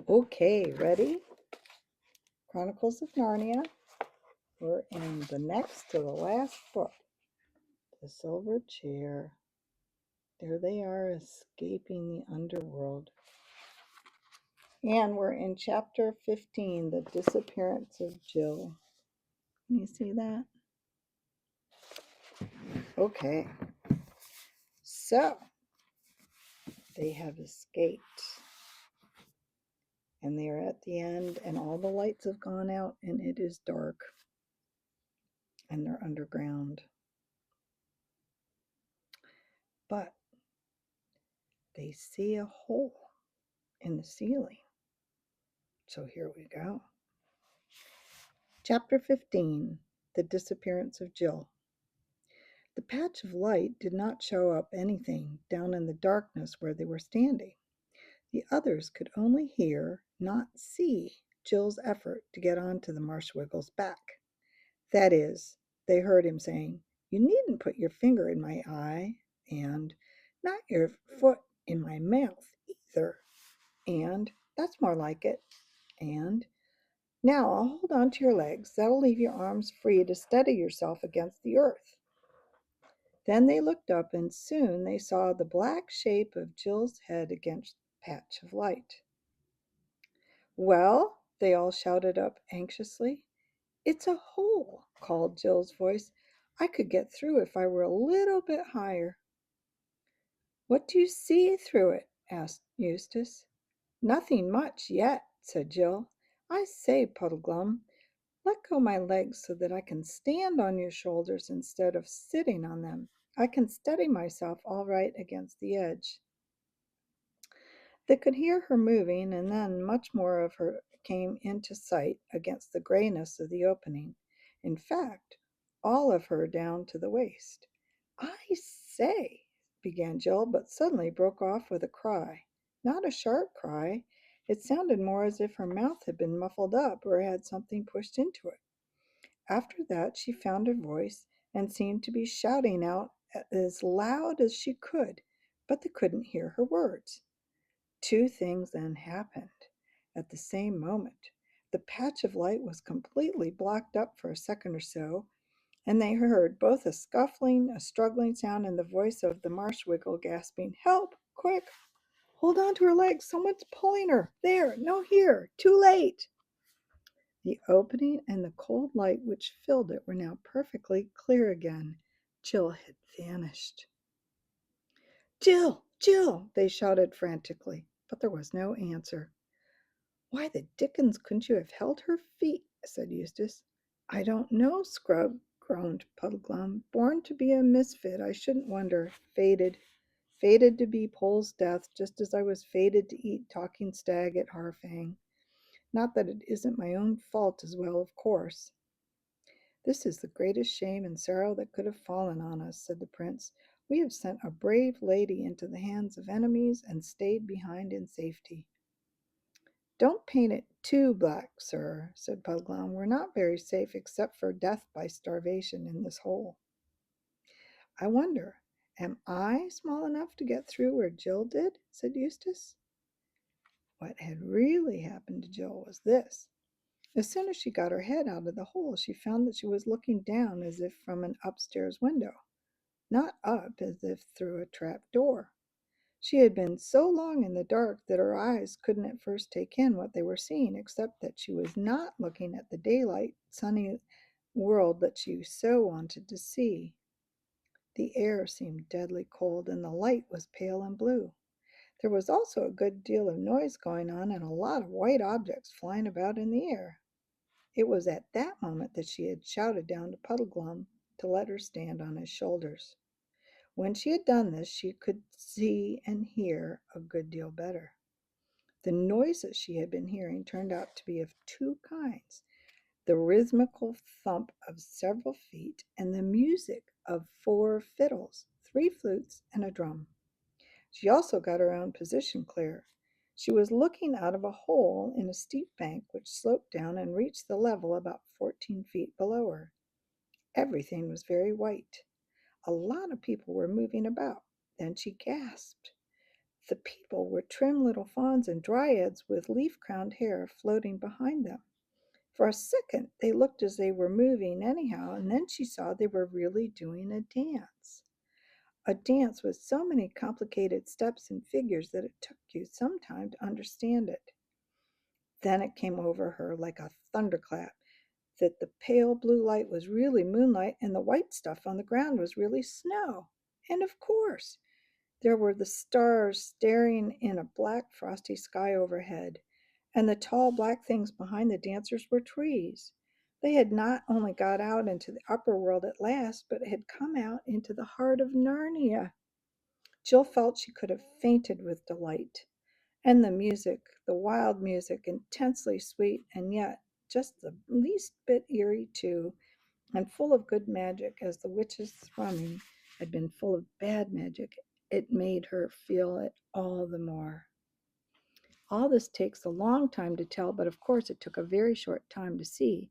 Okay, ready? Chronicles of Narnia. We're in the next to the last book, The Silver Chair. There they are escaping the underworld. And we're in chapter 15, The Disappearance of Jill. Can you see that? Okay, so they have escaped. And they are at the end, and all the lights have gone out, and it is dark. And they're underground. But they see a hole in the ceiling. So here we go. Chapter 15, The Disappearance of Jill. The patch of light did not show up anything down in the darkness where they were standing. The others could only hear, not see, Jill's effort to get onto the Marshwiggle's back. That is, they heard him saying, "You needn't put your finger in my eye," and "not your foot in my mouth either," and "that's more like it," and "now I'll hold on to your legs. That'll leave your arms free to steady yourself against the earth." Then they looked up, and soon they saw the black shape of Jill's head against the patch of light. "Well?" they all shouted up anxiously. "It's a hole," called Jill's voice. "I could get through if I were a little bit higher." "What do you see through it?" asked Eustace. "Nothing much yet," said Jill. "I say, Puddleglum, let go my legs so that I can stand on your shoulders instead of sitting on them. I can steady myself all right against the edge." They could hear her moving, and then much more of her came into sight against the grayness of the opening. In fact, all of her down to the waist. "I say," began Jill, but suddenly broke off with a cry. Not a sharp cry. It sounded more as if her mouth had been muffled up or had something pushed into it. After that she found her voice and seemed to be shouting out as loud as she could, but they couldn't hear her words. Two things then happened at the same moment. The patch of light was completely blocked up for a second or so, and they heard both a scuffling, a struggling sound, and the voice of the Marshwiggle gasping, "Help! Quick! Hold on to her legs! Someone's pulling her! There! No, here! Too late!" The opening and the cold light which filled it were now perfectly clear again. Jill had vanished. "Jill! Jill!" they shouted frantically, but there was no answer. "Why the dickens couldn't you have held her feet?" said Eustace. "I don't know, Scrub," groaned Puddleglum. "Born to be a misfit, I shouldn't wonder. Fated to be Pole's death, just as I was fated to eat Talking Stag at Harfang. Not that it isn't my own fault as well, of course." "This is the greatest shame and sorrow that could have fallen on us," said the prince. "We have sent a brave lady into the hands of enemies and stayed behind in safety." "Don't paint it too black, sir," said Puddleglum. "We're not very safe except for death by starvation in this hole." "I wonder, am I small enough to get through where Jill did?" said Eustace. What had really happened to Jill was this. As soon as she got her head out of the hole, she found that she was looking down as if from an upstairs window, not up as if through a trap door. She had been so long in the dark that her eyes couldn't at first take in what they were seeing, except that she was not looking at the daylight, sunny world that she so wanted to see. The air seemed deadly cold, and the light was pale and blue. There was also a good deal of noise going on and a lot of white objects flying about in the air. It was at that moment that she had shouted down to Puddleglum to let her stand on his shoulders. When she had done this, she could see and hear a good deal better. The noises she had been hearing turned out to be of two kinds: the rhythmical thump of several feet, and the music of 4 fiddles, 3 flutes, and a drum. She also got her own position clear. She was looking out of a hole in a steep bank which sloped down and reached the level about 14 feet below her. Everything was very white. A lot of people were moving about. Then she gasped. The people were trim little fauns and dryads with leaf-crowned hair floating behind them. For a second, they looked as they were moving anyhow, and then she saw they were really doing a dance. A dance with so many complicated steps and figures that it took you some time to understand it. Then it came over her like a thunderclap that the pale blue light was really moonlight and the white stuff on the ground was really snow. And of course, there were the stars staring in a black frosty sky overhead, and the tall black things behind the dancers were trees. They had not only got out into the upper world at last, but had come out into the heart of Narnia. Jill felt she could have fainted with delight. And the music, the wild music, intensely sweet and yet just the least bit eerie too, and full of good magic, as the witch's thrumming had been full of bad magic. It made her feel it all the more. All this takes a long time to tell, but of course it took a very short time to see.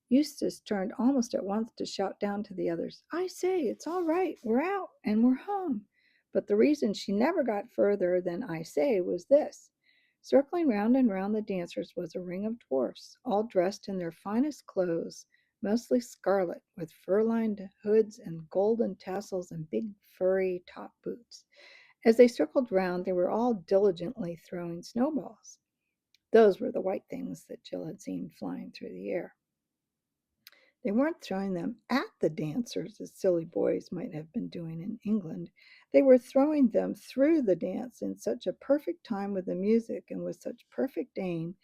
Eustace turned almost at once to shout down to the others, "I say, it's all right, we're out, and we're home." But the reason she never got further than "I say" was this. Circling round and round the dancers was a ring of dwarfs, all dressed in their finest clothes, mostly scarlet, with fur-lined hoods and golden tassels and big furry top boots. As they circled round, they were all diligently throwing snowballs. Those were the white things that Jill had seen flying through the air. They weren't throwing them at the dancers, as silly boys might have been doing in England. They were throwing them through the dance in such a perfect time with the music and with such perfect aim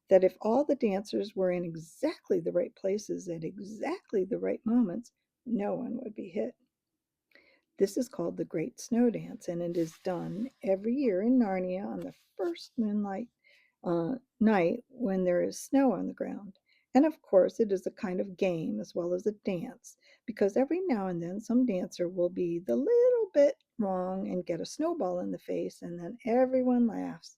that if all the dancers were in exactly the right places at exactly the right moments, no one would be hit. This is called the Great Snow Dance, and it is done every year in Narnia on the first moonlight night when there is snow on the ground. And of course, it is a kind of game as well as a dance, because every now and then some dancer will be the little bit wrong and get a snowball in the face, and then everyone laughs.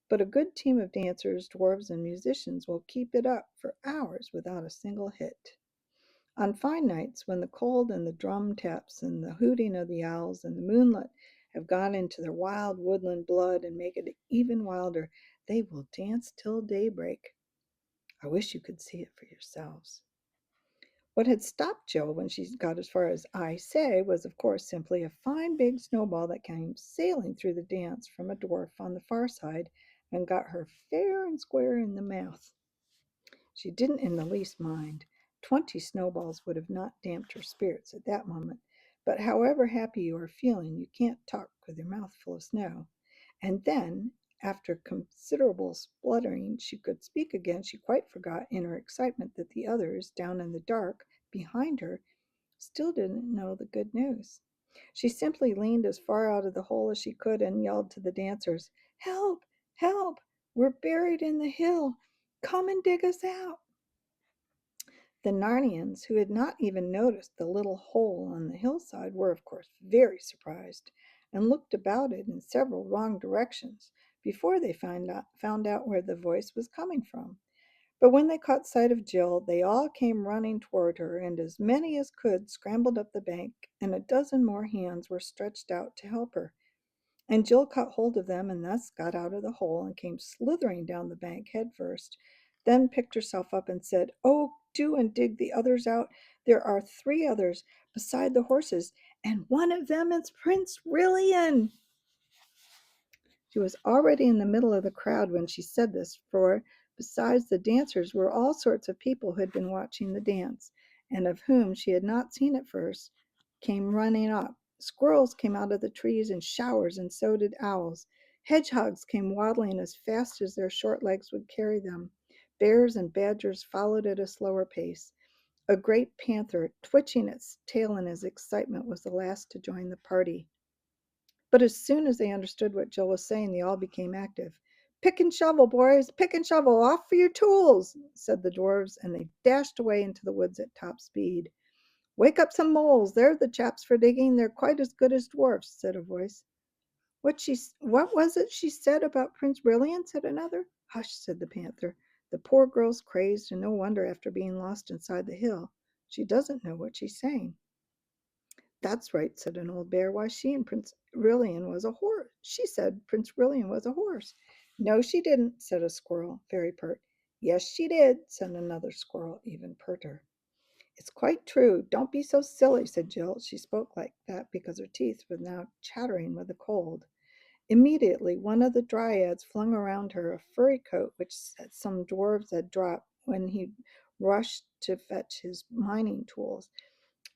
But a good team of dancers, dwarves, and musicians will keep it up for hours without a single hit. On fine nights, when the cold and the drum taps and the hooting of the owls and the moonlight have gone into their wild woodland blood and make it even wilder, they will dance till daybreak. I wish you could see it for yourselves. What had stopped Jill when she got as far as "I say" was, of course, simply a fine big snowball that came sailing through the dance from a dwarf on the far side and got her fair and square in the mouth. She didn't in the least mind. 20 snowballs would have not damped her spirits at that moment. But however happy you are feeling, you can't talk with your mouth full of snow. And then, after considerable spluttering, she could speak again. She quite forgot in her excitement that the others, down in the dark behind her, still didn't know the good news. She simply leaned as far out of the hole as she could and yelled to the dancers, "Help! Help! We're buried in the hill! Come and dig us out!" The Narnians, who had not even noticed the little hole on the hillside, were of course very surprised, and looked about it in several wrong directions before they found out where the voice was coming from. But when they caught sight of Jill, they all came running toward her, and as many as could scrambled up the bank, and a dozen more hands were stretched out to help her. And Jill caught hold of them and thus got out of the hole and came slithering down the bank head first, then picked herself up and said, "Oh, do and dig the others out. There are 3 others beside the horses, and one of them is Prince Brilliant." She was already in the middle of the crowd when she said this, for besides the dancers were all sorts of people who had been watching the dance, and of whom she had not seen at first, came running up. Squirrels came out of the trees in showers, and so did owls. Hedgehogs came waddling as fast as their short legs would carry them. Bears and badgers followed at a slower pace. A great panther, twitching its tail in his excitement, was the last to join the party. But as soon as they understood what Jill was saying, they all became active. "Pick and shovel, boys! Pick and shovel! Off for your tools!" said the dwarves, and they dashed away into the woods at top speed. "Wake up some moles! They're the chaps for digging. They're quite as good as dwarfs," said a voice. What was it she said about Prince Brilliant?" said another. "Hush," said the panther. "The poor girl's crazed, and no wonder after being lost inside the hill. She doesn't know what she's saying." "That's right," said an old bear. "Why, she said Prince Brilliant was a horse." "No, she didn't," said a squirrel, very pert. "Yes, she did," said another squirrel, even perter. "It's quite true. Don't be so silly," said Jill. She spoke like that because her teeth were now chattering with the cold. Immediately one of the dryads flung around her a furry coat which some dwarfs had dropped when he rushed to fetch his mining tools,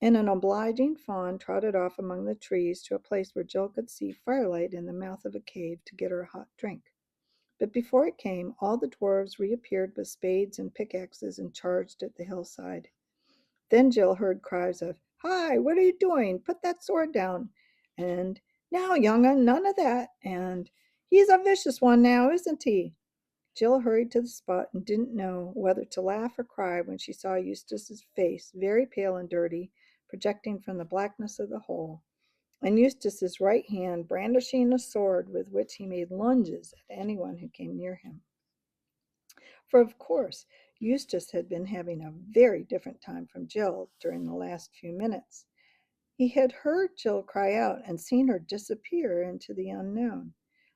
and an obliging fawn trotted off among the trees to a place where Jill could see firelight in the mouth of a cave to get her a hot drink. But before it came, all the dwarfs reappeared with spades and pickaxes and charged at the hillside. Then Jill heard cries of, "Hi, what are you doing? Put that sword down!" And, "Now, young un, none of that!" And, "He's a vicious one now, isn't he?" Jill hurried to the spot and didn't know whether to laugh or cry when she saw Eustace's face, very pale and dirty, projecting from the blackness of the hole, and Eustace's right hand brandishing a sword with which he made lunges at anyone who came near him. For of course Eustace had been having a very different time from Jill during the last few minutes. He had heard Jill cry out and seen her disappear into the unknown.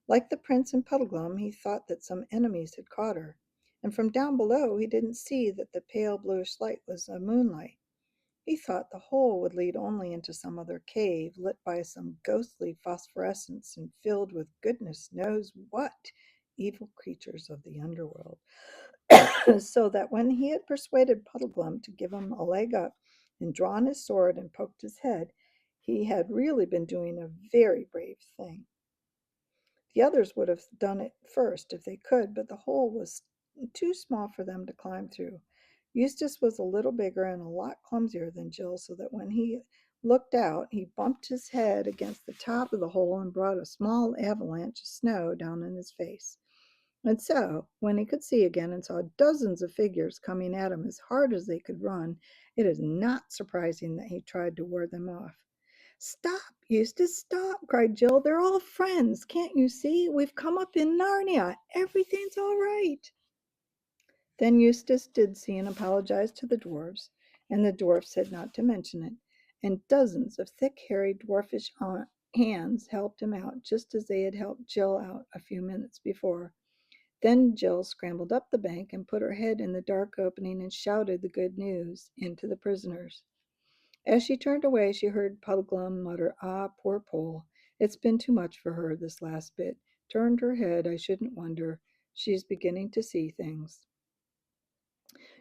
Like the prince in Puddleglum, he thought that some enemies had caught her, and from down below he didn't see that the pale bluish light was a moonlight. He thought the hole would lead only into some other cave, lit by some ghostly phosphorescence and filled with goodness knows what evil creatures of the underworld. So that when he had persuaded Puddleglum to give him a leg up and drawn his sword and poked his head, he had really been doing a very brave thing. The others would have done it first if they could, but the hole was too small for them to climb through. Eustace was a little bigger and a lot clumsier than Jill, so that when he looked out, he bumped his head against the top of the hole and brought a small avalanche of snow down in his face. And so, when he could see again and saw dozens of figures coming at him as hard as they could run, it is not surprising that he tried to ward them off. "Stop, Eustace, stop!" cried Jill. "They're all friends. Can't you see? We've come up in Narnia. Everything's all right." Then Eustace did see and apologized to the dwarfs, and the dwarfs said not to mention it, and dozens of thick, hairy, dwarfish hands helped him out, just as they had helped Jill out a few minutes before. Then Jill scrambled up the bank and put her head in the dark opening and shouted the good news into the prisoners. As she turned away, she heard Puddleglum mutter, "Ah, poor Pole. It's been too much for her, this last bit. Turned her head, I shouldn't wonder. She's beginning to see things."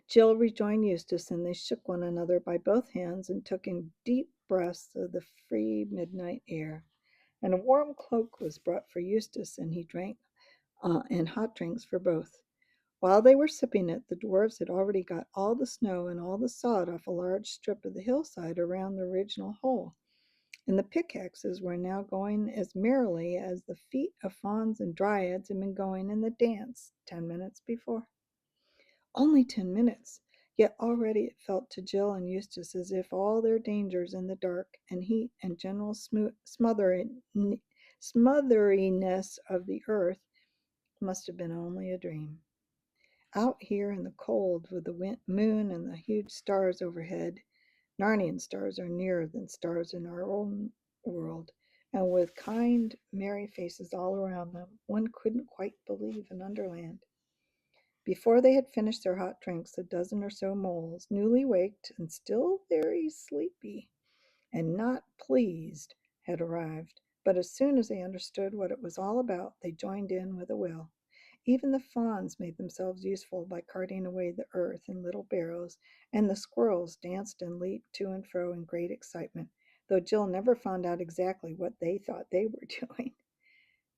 Jill rejoined Eustace, and they shook one another by both hands and took in deep breaths of the free midnight air. And a warm cloak was brought for Eustace, and he drank and hot drinks for both. While they were sipping it, the dwarfs had already got all the snow and all the sod off a large strip of the hillside around the original hole, and the pickaxes were now going as merrily as the feet of fauns and dryads had been going in the dance 10 minutes before. Only 10 minutes! Yet already it felt to Jill and Eustace as if all their dangers in the dark and heat and general smotheriness of the earth must have been only a dream. Out here in the cold, with the moon and the huge stars overhead, Narnian stars are nearer than stars in our own world, and with kind, merry faces all around them, one couldn't quite believe in Underland. Before they had finished their hot drinks, a dozen or so moles, newly waked and still very sleepy and not pleased, had arrived. But as soon as they understood what it was all about, they joined in with a will. Even the fawns made themselves useful by carting away the earth in little barrows, and the squirrels danced and leaped to and fro in great excitement, though Jill never found out exactly what they thought they were doing.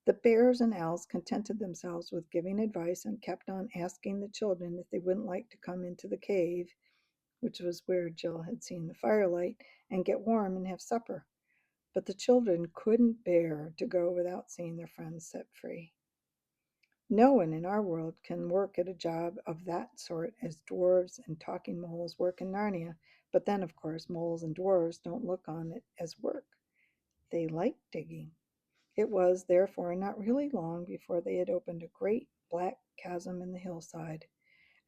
The bears and owls contented themselves with giving advice and kept on asking the children if they wouldn't like to come into the cave, which was where Jill had seen the firelight, and get warm and have supper. But the children couldn't bear to go without seeing their friends set free. No one in our world can work at a job of that sort as dwarves and talking moles work in Narnia, but then, of course, moles and dwarves don't look on it as work. They like digging. It was, therefore, not really long before they had opened a great black chasm in the hillside,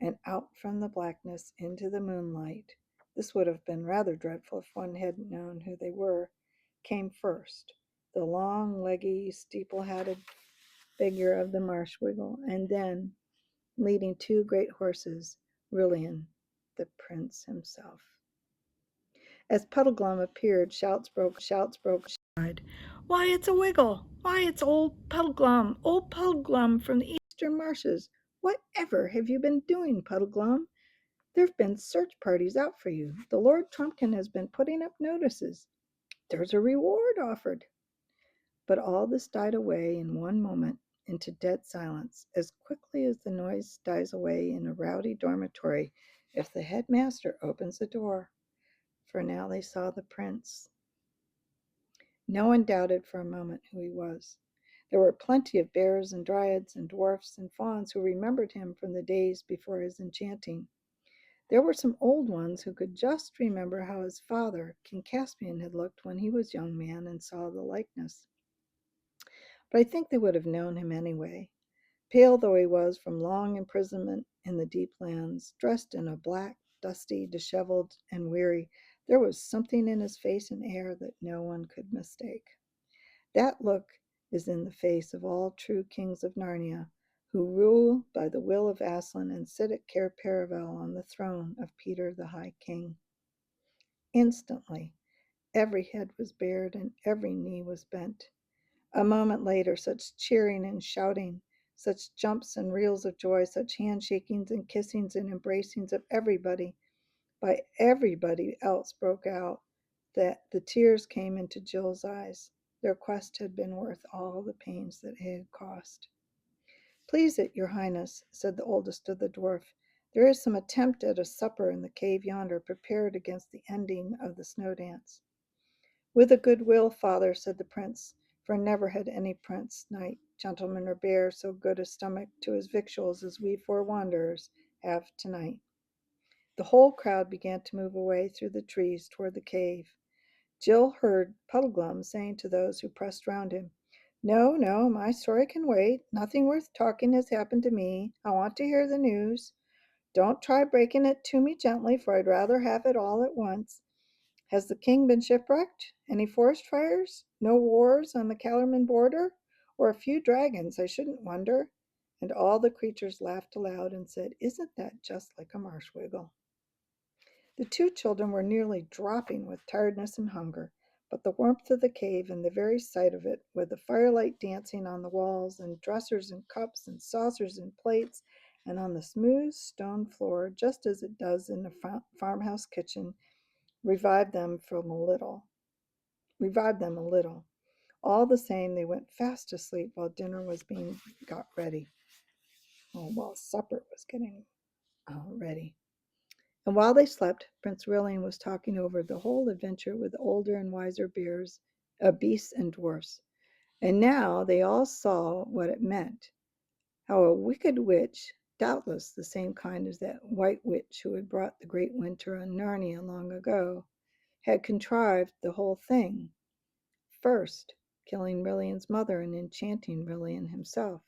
and out from the blackness into the moonlight This would have been rather dreadful if one hadn't known who they were, came first. The long, leggy, steeple-hatted figure of the Marshwiggle, and then, leading two great horses, Rillian, the prince himself. As Puddleglum appeared, shouts broke. Cried, "Why, it's a Wiggle! Why, it's old Puddleglum from the eastern marshes! Whatever have you been doing, Puddleglum? There've been search parties out for you. The Lord Trumpkin has been putting up notices. There's a reward offered." But all this died away in one moment into dead silence, as quickly as the noise dies away in a rowdy dormitory if the headmaster opens the door. For now they saw the prince. No one doubted for a moment who he was. There were plenty of bears and dryads and dwarfs and fauns who remembered him from the days before his enchanting. There were some old ones who could just remember how his father, King Caspian, had looked when he was a young man and saw the likeness. But I think they would have known him anyway. Pale though he was from long imprisonment in the deep lands, dressed in a black, dusty, disheveled, and weary, there was something in his face and air that no one could mistake. That look is in the face of all true kings of Narnia, who rule by the will of Aslan and sit at Cair Paravel on the throne of Peter the High King. Instantly, every head was bared and every knee was bent. A moment later, such cheering and shouting, such jumps and reels of joy, such handshakings and kissings and embracings of everybody by everybody else broke out, that the tears came into Jill's eyes. Their quest had been worth all the pains that it had cost. "Please it, your highness," said the oldest of the dwarf, "there is some attempt at a supper in the cave yonder, prepared against the ending of the snow dance." "With a good will, father," said the prince, for never had any prince, knight, gentleman, or bear so good a stomach to his victuals as we four wanderers have tonight. The whole crowd began to move away through the trees toward the cave. Jill heard Puddleglum saying to those who pressed round him, "No, no, my story can wait. Nothing worth talking has happened to me. I want to hear the news. Don't try breaking it to me gently, for I'd rather have it all at once. Has the king been shipwrecked? Any forest fires? No wars on the Kellerman border? Or a few dragons, I shouldn't wonder." And all the creatures laughed aloud and said, "Isn't that just like a Marshwiggle?" The two children were nearly dropping with tiredness and hunger, but the warmth of the cave and the very sight of it, with the firelight dancing on the walls, and dressers and cups and saucers and plates, and on the smooth stone floor, just as it does in a farmhouse kitchen, revived them a little. All the same, they went fast asleep while dinner was being got ready. While supper was getting ready. And while they slept, Prince Rilian was talking over the whole adventure with older and wiser beasts and dwarfs. And now they all saw what it meant, how a wicked witch, doubtless the same kind as that white witch who had brought the great winter on Narnia long ago, had contrived the whole thing, first killing Rilian's mother and enchanting Rilian himself.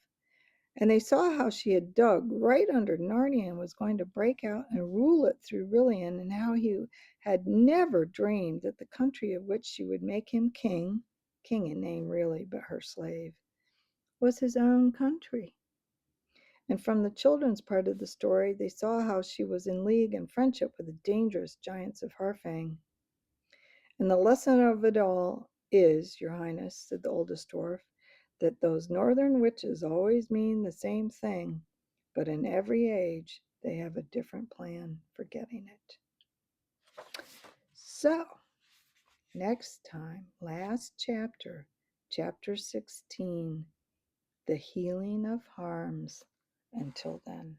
And they saw how she had dug right under Narnia and was going to break out and rule it through Rilian, and how he had never dreamed that the country of which she would make him king in name really, but her slave, was his own country. And from the children's part of the story, they saw how she was in league and friendship with the dangerous giants of Harfang. "And the lesson of it all is, your highness," said the oldest dwarf, "that those northern witches always mean the same thing, but in every age they have a different plan for getting it." So, next time, last chapter, chapter 16, The Healing of Harms. Until then.